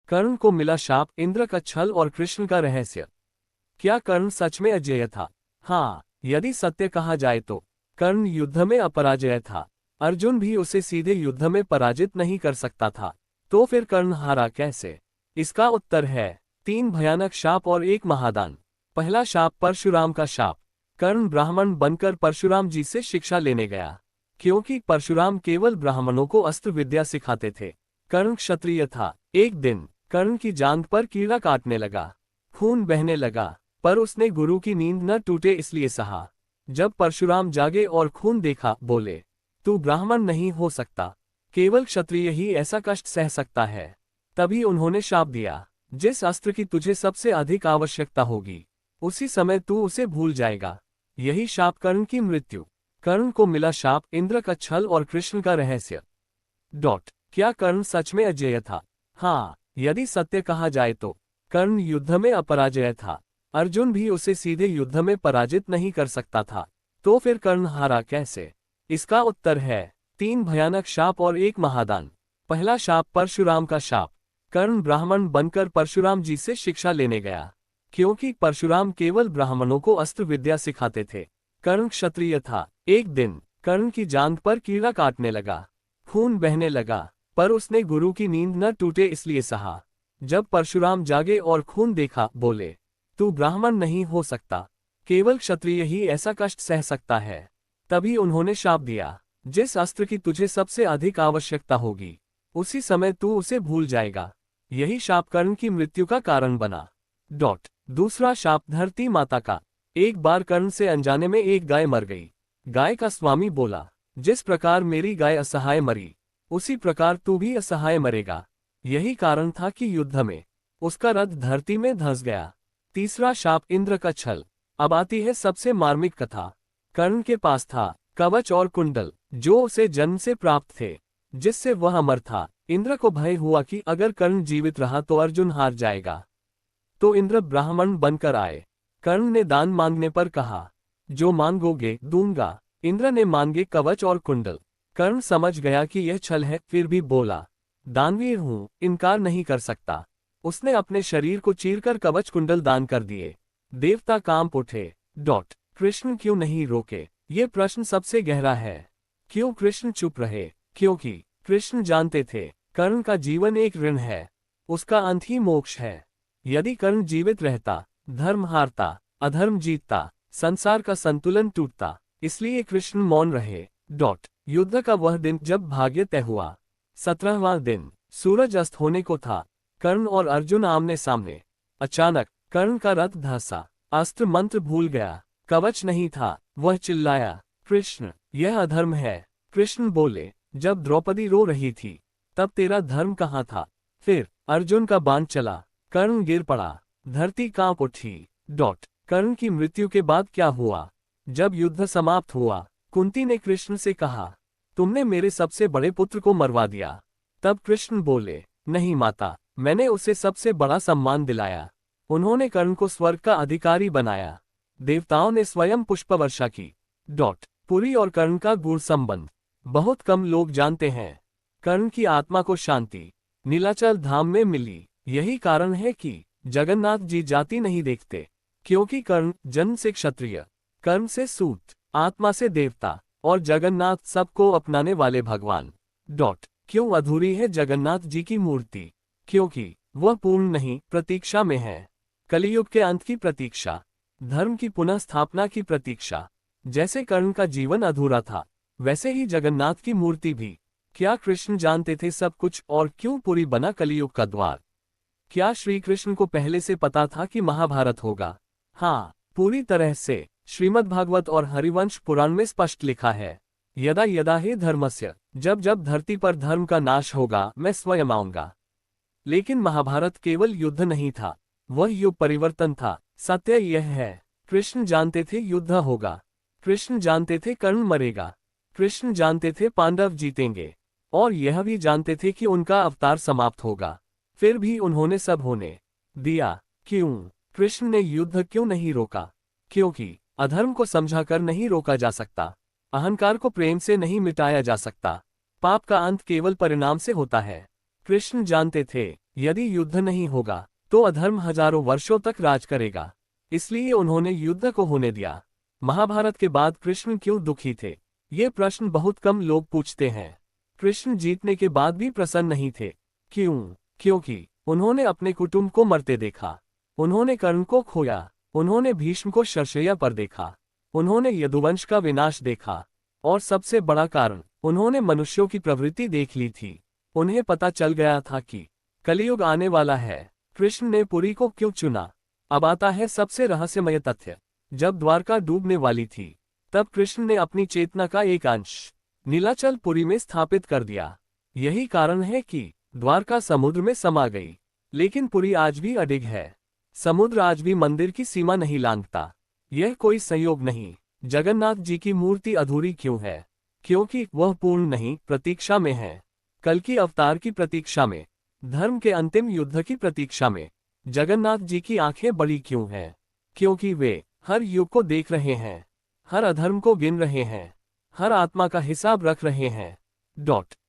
कर्ण को मिला शाप, इंद्र का छल और कृष्ण का रहस्य। क्या कर्ण सच में अजेय था? हाँ, यदि सत्य कहा जाए तो कर्ण युद्ध में अपराजय था। अर्जुन भी उसे सीधे युद्ध में पराजित नहीं कर सकता था। तो फिर कर्ण हारा कैसे? इसका उत्तर है 3 भयानक शाप और 1 महादान। पहला शाप, परशुराम का शाप। कर्ण ब्राह्मण बनकर परशुराम जी से शिक्षा लेने गया, क्योंकि परशुराम केवल ब्राह्मणों को अस्त्र विद्या सिखाते थे। कर्ण क्षत्रिय था। एक दिन कर्ण की जांघ पर कीड़ा काटने लगा, खून बहने लगा, पर उसने गुरु की नींद न टूटे इसलिए सहा। जब परशुराम जागे और खून देखा, बोले, तू ब्राह्मण नहीं हो सकता, केवल क्षत्रिय ही ऐसा कष्ट सह सकता है। तभी उन्होंने शाप दिया, जिस अस्त्र की तुझे सबसे अधिक आवश्यकता होगी, उसी समय तू उसे भूल जाएगा। यही शाप कर्ण की मृत्यु। कर्ण को मिला शाप, इंद्र का छल और कृष्ण का रहस्य। क्या कर्ण सच में अजेय था? हाँ, यदि सत्य कहा जाए तो कर्ण युद्ध में अपराजय था। अर्जुन भी उसे सीधे युद्ध में पराजित नहीं कर सकता था। तो फिर कर्ण हारा कैसे? इसका उत्तर है 3 भयानक शाप और 1 महादान। पहला शाप, परशुराम का शाप। कर्ण ब्राह्मण बनकर परशुराम जी से शिक्षा लेने गया, क्योंकि परशुराम केवल ब्राह्मणों को अस्त्र विद्या सिखाते थे। कर्ण क्षत्रिय था। एक दिन कर्ण की जांघ पर कीड़ा काटने लगा, खून बहने लगा, पर उसने गुरु की नींद न टूटे इसलिए सहा। जब परशुराम जागे और खून देखा, बोले, तू ब्राह्मण नहीं हो सकता, केवल क्षत्रिय ही ऐसा कष्ट सह सकता है। तभी उन्होंने शाप दिया, जिस अस्त्र की तुझे सबसे अधिक आवश्यकता होगी, उसी समय तू उसे भूल जाएगा। यही शाप कर्ण की मृत्यु का कारण बना। दूसरा शाप, धरती माता का। एक बार कर्ण से अनजाने में एक गाय मर गई। गाय का स्वामी बोला, जिस प्रकार मेरी गाय असहाय मरी, उसी प्रकार तू भी असहाय मरेगा। यही कारण था कि युद्ध में उसका रथ धरती में धंस गया। तीसरा शाप, इंद्र का छल। अब आती है सबसे मार्मिक कथा। कर्ण के पास था कवच और कुंडल, जो उसे जन्म से प्राप्त थे, जिससे वह अमर था। इंद्र को भय हुआ कि अगर कर्ण जीवित रहा तो अर्जुन हार जाएगा। तो इंद्र ब्राह्मण बनकर आए। कर्ण ने दान मांगने पर कहा, जो मांगोगे दूंगा। इंद्र ने मांगे कवच और कुंडल। कर्ण समझ गया कि यह छल है, फिर भी बोला, दानवीर हूं, इनकार नहीं कर सकता। उसने अपने शरीर को चीरकर कवच कुंडल दान कर दिए। देवता कांप उठे। कृष्ण क्यों नहीं रोके? ये प्रश्न सबसे गहरा है। क्यों कृष्ण चुप रहे? क्योंकि कृष्ण जानते थे कर्ण का जीवन एक ऋण है, उसका अंत ही मोक्ष है। यदि कर्ण जीवित रहता, धर्म हारता, अधर्म जीतता, संसार का संतुलन टूटता। इसलिए कृष्ण मौन रहे। युद्ध का वह दिन जब भाग्य तय हुआ, 17वां दिन, सूरज अस्त होने को था। कर्ण और अर्जुन आमने सामने। अचानक कर्ण का रथ धंसा, अस्त्र मंत्र भूल गया, कवच नहीं था। वह चिल्लाया, कृष्ण, यह अधर्म है। कृष्ण बोले, जब द्रौपदी रो रही थी, तब तेरा धर्म कहाँ था? फिर अर्जुन का बाण चला, कर्ण गिर पड़ा, धरती कांप उठी। कर्ण की मृत्यु के बाद क्या हुआ? जब युद्ध समाप्त हुआ, कुंती ने कृष्ण से कहा, तुमने मेरे सबसे बड़े पुत्र को मरवा दिया। तब कृष्ण बोले, नहीं माता, मैंने उसे सबसे बड़ा सम्मान दिलाया। उन्होंने कर्ण को स्वर्ग का अधिकारी बनाया। देवताओं ने स्वयं पुष्प वर्षा की। पुरी और कर्ण का गूढ़ संबंध बहुत कम लोग जानते हैं। कर्ण की आत्मा को शांति नीलाचल धाम में मिली। यही कारण है कि जगन्नाथ जी जाति नहीं देखते, क्योंकि कर्ण जन्म से क्षत्रिय, कर्म से सूत, आत्मा से देवता और जगन्नाथ सबको अपनाने वाले भगवान। क्यों अधूरी है जगन्नाथ जी की मूर्ति? क्योंकि वह पूर्ण नहीं, प्रतीक्षा में है। कलियुग के अंत की प्रतीक्षा, धर्म की पुनः स्थापना की प्रतीक्षा। जैसे कर्ण का जीवन अधूरा था, वैसे ही जगन्नाथ की मूर्ति भी। क्या कृष्ण जानते थे सब कुछ, और क्यों पुरी बना कलियुग का द्वार? क्या श्री कृष्ण को पहले से पता था कि महाभारत होगा? हाँ, पूरी तरह से। श्रीमद्भागवत और हरिवंश पुराण में स्पष्ट लिखा है, यदा यदा हे धर्मस्य, जब जब धरती पर धर्म का नाश होगा, मैं स्वयं आऊंगा। लेकिन महाभारत केवल युद्ध नहीं था, वह युग परिवर्तन था। सत्य यह है, कृष्ण जानते थे युद्ध होगा, कृष्ण जानते थे कर्ण मरेगा, कृष्ण जानते थे पांडव जीतेंगे, और यह भी जानते थे कि उनका अवतार समाप्त होगा। फिर भी उन्होंने सब होने दिया। क्यों? कृष्ण ने युद्ध क्यों नहीं रोका? क्योंकि अधर्म को समझाकर नहीं रोका जा सकता, अहंकार को प्रेम से नहीं मिटाया जा सकता, पाप का अंत केवल परिणाम से होता है। कृष्ण जानते थे यदि युद्ध नहीं होगा तो अधर्म हजारों वर्षों तक राज करेगा, इसलिए उन्होंने युद्ध को होने दिया। महाभारत के बाद कृष्ण क्यों दुखी थे? ये प्रश्न बहुत कम लोग पूछते हैं। कृष्ण जीतने के बाद भी प्रसन्न नहीं थे। क्यों? क्योंकि उन्होंने अपने कुटुंब को मरते देखा, उन्होंने कर्ण को खोया, उन्होंने भीष्म को शरशैया पर देखा, उन्होंने यदुवंश का विनाश देखा, और सबसे बड़ा कारण, उन्होंने मनुष्यों की प्रवृत्ति देख ली थी। उन्हें पता चल गया था कि कलियुग आने वाला है। कृष्ण ने पुरी को क्यों चुना? अब आता है सबसे रहस्यमय तथ्य। जब द्वारका डूबने वाली थी, तब कृष्ण ने अपनी चेतना का एक अंश नीलाचल पुरी में स्थापित कर दिया। यही कारण है कि द्वारका समुद्र में समा गई, लेकिन पुरी आज भी अडिग है। समुद्र आज भी मंदिर की सीमा नहीं लांघता। यह कोई संयोग नहीं। जगन्नाथ जी की मूर्ति अधूरी क्यों है? क्योंकि वह पूर्ण नहीं, प्रतीक्षा में है। कल की अवतार की प्रतीक्षा में, धर्म के अंतिम युद्ध की प्रतीक्षा में। जगन्नाथ जी की आंखें बड़ी क्यों हैं? क्योंकि वे हर युग को देख रहे हैं, हर अधर्म को गिन रहे हैं, हर आत्मा का हिसाब रख रहे हैं।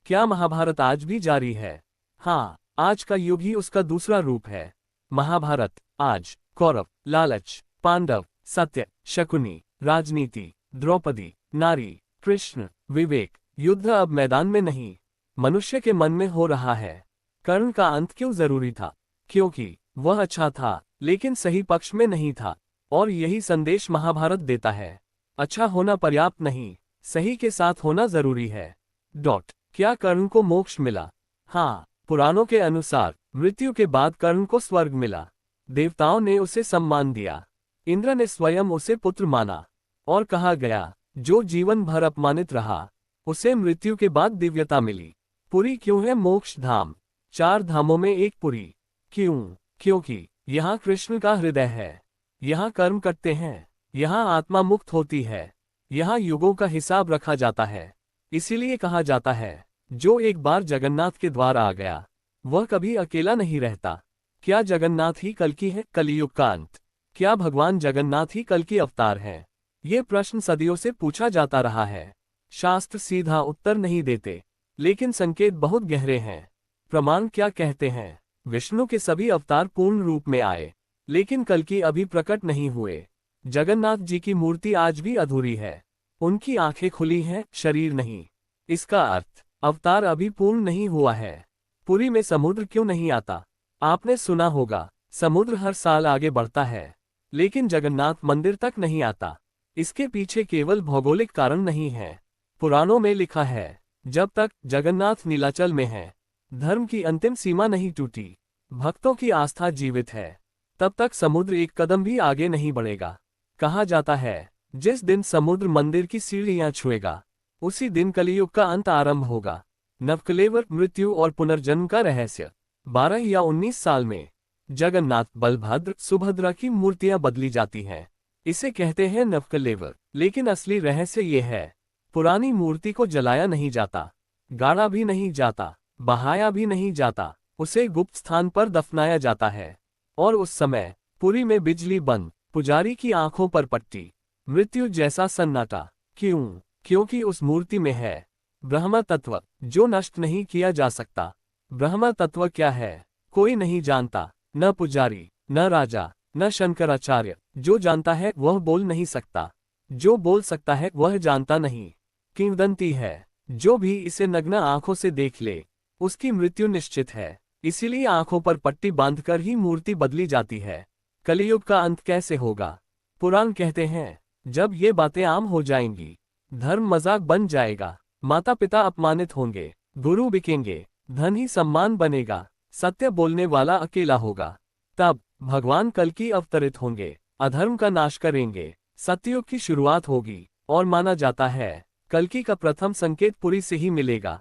क्या महाभारत आज भी जारी है? हाँ, आज का युग ही उसका दूसरा रूप है। महाभारत आज कौरव, लालच, पांडव, सत्य, शकुनी, राजनीति, द्रौपदी, नारी, कृष्ण, विवेक, युद्ध अब मैदान में नहीं, मनुष्य के मन में हो रहा है। कर्ण का अंत क्यों जरूरी था? क्योंकि वह अच्छा था, लेकिन सही पक्ष में नहीं था। और यही संदेश महाभारत देता है। अच्छा होना पर्याप्त नहीं, सही के साथ होना जरूरी है। क्या कर्ण को मोक्ष मिला? हाँ, पुराणों के अनुसार मृत्यु के बाद कर्ण को स्वर्ग मिला। देवताओं ने उसे सम्मान दिया, इंद्र ने स्वयं उसे पुत्र माना, और कहा गया जो जीवन भर अपमानित रहा उसे मृत्यु के बाद दिव्यता मिली। पुरी क्यों है मोक्ष धाम? 4 धामों में एक पुरी। क्यों? क्योंकि यहाँ कृष्ण का हृदय है, यहाँ कर्म करते हैं, यहाँ आत्मा मुक्त होती है, यहाँ युगों का हिसाब रखा जाता है। इसीलिए कहा जाता है जो एक बार जगन्नाथ के द्वार आ गया वह कभी अकेला नहीं रहता। क्या जगन्नाथ ही कल की है कलियुग का अंत? क्या भगवान जगन्नाथ ही कल की अवतार है? ये प्रश्न सदियों से पूछा जाता रहा है। शास्त्र सीधा उत्तर नहीं देते, लेकिन संकेत बहुत गहरे हैं। प्रमाण क्या कहते हैं? विष्णु के सभी अवतार पूर्ण रूप में आए, लेकिन कल की अभी प्रकट नहीं हुए। जगन्नाथ जी की मूर्ति आज भी अधूरी है, उनकी आंखें खुली हैं, शरीर नहीं। इसका अर्थ अवतार अभी पूर्ण नहीं हुआ है। पुरी में समुद्र क्यों नहीं आता? आपने सुना होगा समुद्र हर साल आगे बढ़ता है, लेकिन जगन्नाथ मंदिर तक नहीं आता। इसके पीछे केवल भौगोलिक कारण नहीं है। पुराणों में लिखा है जब तक जगन्नाथ नीलाचल में है, धर्म की अंतिम सीमा नहीं टूटी, भक्तों की आस्था जीवित है, तब तक समुद्र एक कदम भी आगे नहीं बढ़ेगा। कहा जाता है जिस दिन समुद्र मंदिर की सीढ़ियां छुएगा उसी दिन कलियुग का अंत आरंभ होगा। नवकलेवर, मृत्यु और पुनर्जन्म का रहस्य। 12 या 19 साल में जगन्नाथ, बलभद्र, सुभद्रा की मूर्तियां बदली जाती हैं। इसे कहते हैं नवकलेवर। लेकिन असली रहस्य ये है, पुरानी मूर्ति को जलाया नहीं जाता, गाड़ा भी नहीं जाता, बहाया भी नहीं जाता, उसे गुप्त स्थान पर दफनाया जाता है। और उस समय पुरी में बिजली बंद, पुजारी की आंखों पर पट्टी, मृत्यु जैसा सन्नाटा। क्यों? क्योंकि उस मूर्ति में है ब्रह्म तत्व, जो नष्ट नहीं किया जा सकता। ब्रह्म तत्व क्या है? कोई नहीं जानता, न पुजारी, न राजा, न शंकराचार्य। जो जानता है वह बोल नहीं सकता, जो बोल सकता है वह जानता नहीं। किंवदंती है जो भी इसे नग्न आंखों से देख ले उसकी मृत्यु निश्चित है। इसीलिए आंखों पर पट्टी बांधकर ही मूर्ति बदली जाती है। कलियुग का अंत कैसे होगा? पुराण कहते हैं जब ये बातें आम हो जाएंगी, धर्म मजाक बन जाएगा, माता पिता अपमानित होंगे, गुरु बिकेंगे, धन ही सम्मान बनेगा, सत्य बोलने वाला अकेला होगा। तब भगवान कल्कि अवतरित होंगे, अधर्म का नाश करेंगे, सत्ययुग की शुरुआत होगी। और माना जाता है कल्कि का प्रथम संकेत पुरी से ही मिलेगा।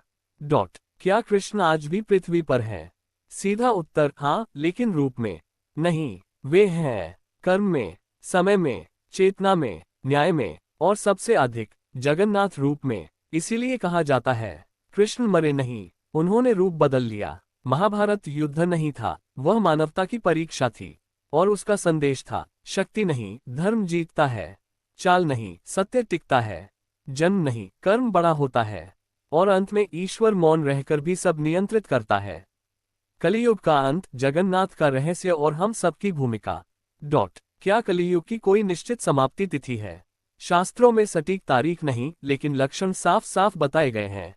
क्या कृष्ण आज भी पृथ्वी पर है? सीधा उत्तर हाँ, लेकिन रूप में नहीं। वे हैं कर्म में, समय में, चेतना में, न्याय में, और सबसे अधिक जगन्नाथ रूप में। इसीलिए कहा जाता है कृष्ण मरे नहीं, उन्होंने रूप बदल लिया। महाभारत युद्ध नहीं था, वह मानवता की परीक्षा थी। और उसका संदेश था शक्ति नहीं, धर्म जीतता है, चाल नहीं, सत्य टिकता है, जन्म नहीं, कर्म बड़ा होता है, और अंत में ईश्वर मौन रहकर भी सब नियंत्रित करता है। कलियुग का अंत, जगन्नाथ का रहस्य और हम सबकी भूमिका। क्या कलियुग की कोई निश्चित समाप्ति तिथि है? शास्त्रों में सटीक तारीख नहीं, लेकिन लक्षण साफ साफ बताए गए हैं।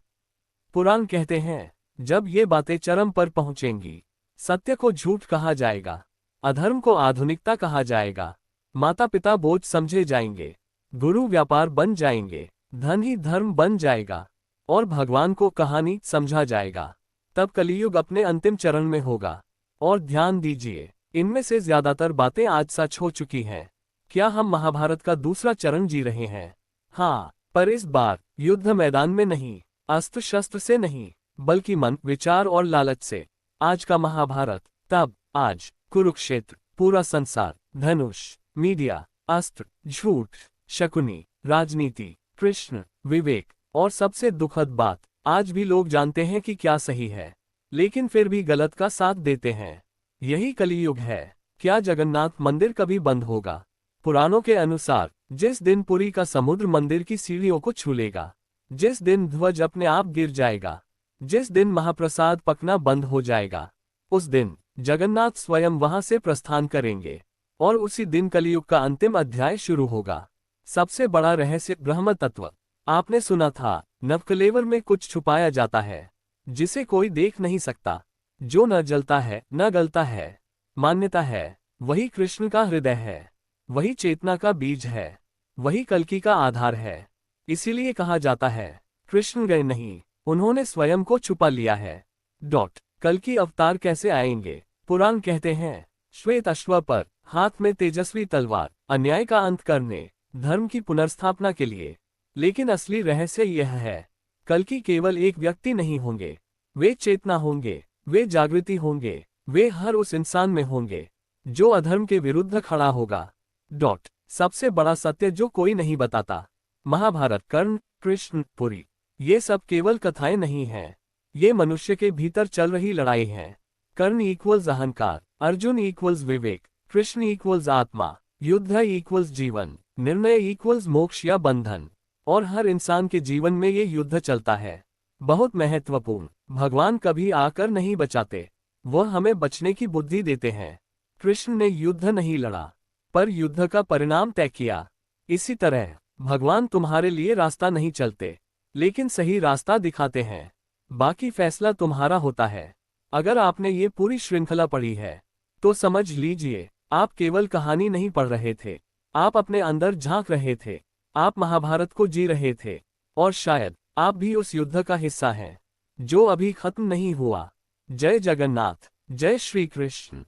पुराण कहते हैं, जब ये बातें चरम पर पहुंचेंगी, सत्य को झूठ कहा जाएगा, अधर्म को आधुनिकता कहा जाएगा, माता पिता बोझ समझे जाएंगे, गुरु व्यापार बन जाएंगे, धन ही धर्म बन जाएगा और भगवान को कहानी समझा जाएगा। तब कलियुग अपने अंतिम चरण में होगा। और ध्यान दीजिए, इनमें से ज्यादातर बातें आज सच हो चुकी हैं। क्या हम महाभारत का दूसरा चरण जी रहे हैं? हाँ, पर इस बार युद्ध मैदान में नहीं, अस्त्र शस्त्र से नहीं, बल्कि मन, विचार और लालच से। आज का महाभारत, तब, आज, कुरुक्षेत्र, पूरा संसार, धनुष, मीडिया, अस्त्र, झूठ, शकुनी, राजनीति, कृष्ण, विवेक, और सबसे दुखद बात, आज भी लोग जानते हैं कि क्या सही है, लेकिन फिर भी गलत का साथ देते हैं। यही कलियुग है। क्या जगन्नाथ मंदिर कभी बंद होगा? पुराणों के अनुसार, जिस दिन पुरी का समुद्र मंदिर की सीढ़ियों को छू लेगा, जिस दिन ध्वज अपने आप गिर जाएगा, जिस दिन महाप्रसाद पकना बंद हो जाएगा, उस दिन जगन्नाथ स्वयं वहां से प्रस्थान करेंगे और उसी दिन कलियुग का अंतिम अध्याय शुरू होगा। सबसे बड़ा रहस्य, ब्रह्म तत्व। आपने सुना था, नवकलेवर में कुछ छुपाया जाता है जिसे कोई देख नहीं सकता, जो न जलता है न गलता है। मान्यता है, वही कृष्ण का हृदय है, वही चेतना का बीज है, वही कल्कि का आधार है। इसीलिए कहा जाता है, कृष्ण गए नहीं, उन्होंने स्वयं को छुपा लिया है। कल्कि अवतार कैसे आएंगे? पुराण कहते हैं, श्वेत अश्व पर, हाथ में तेजस्वी तलवार, अन्याय का अंत करने, धर्म की पुनर्स्थापना के लिए। लेकिन असली रहस्य यह है, कल्कि केवल एक व्यक्ति नहीं होंगे, वे चेतना होंगे, वे जागृति होंगे, वे हर उस इंसान में होंगे जो अधर्म के विरुद्ध खड़ा होगा। सबसे बड़ा सत्य जो कोई नहीं बताता, महाभारत, कर्ण, कृष्ण, पुरी, ये सब केवल कथाएं नहीं हैं, ये मनुष्य के भीतर चल रही लड़ाई है। कर्ण इक्वल्स अहंकार, अर्जुन इक्वल्स विवेक, कृष्ण इक्वल्स आत्मा, युद्ध इक्वल्स जीवन, निर्णय इक्वल्स मोक्ष या बंधन। और हर इंसान के जीवन में ये युद्ध चलता है। बहुत महत्वपूर्ण, भगवान कभी आकर नहीं बचाते, वह हमें बचने की बुद्धि देते हैं। कृष्ण ने युद्ध नहीं लड़ा, पर युद्ध का परिणाम तय किया। इसी तरह भगवान तुम्हारे लिए रास्ता नहीं चलते, लेकिन सही रास्ता दिखाते हैं। बाकी फैसला तुम्हारा होता है। अगर आपने ये पूरी श्रृंखला पढ़ी है, तो समझ लीजिए, आप केवल कहानी नहीं पढ़ रहे थे, आप अपने अंदर झांक रहे थे, आप महाभारत को जी रहे थे, और शायद आप भी उस युद्ध का हिस्सा हैं, जो अभी खत्म नहीं हुआ। जय जगन्नाथ, जय श्री कृष्ण।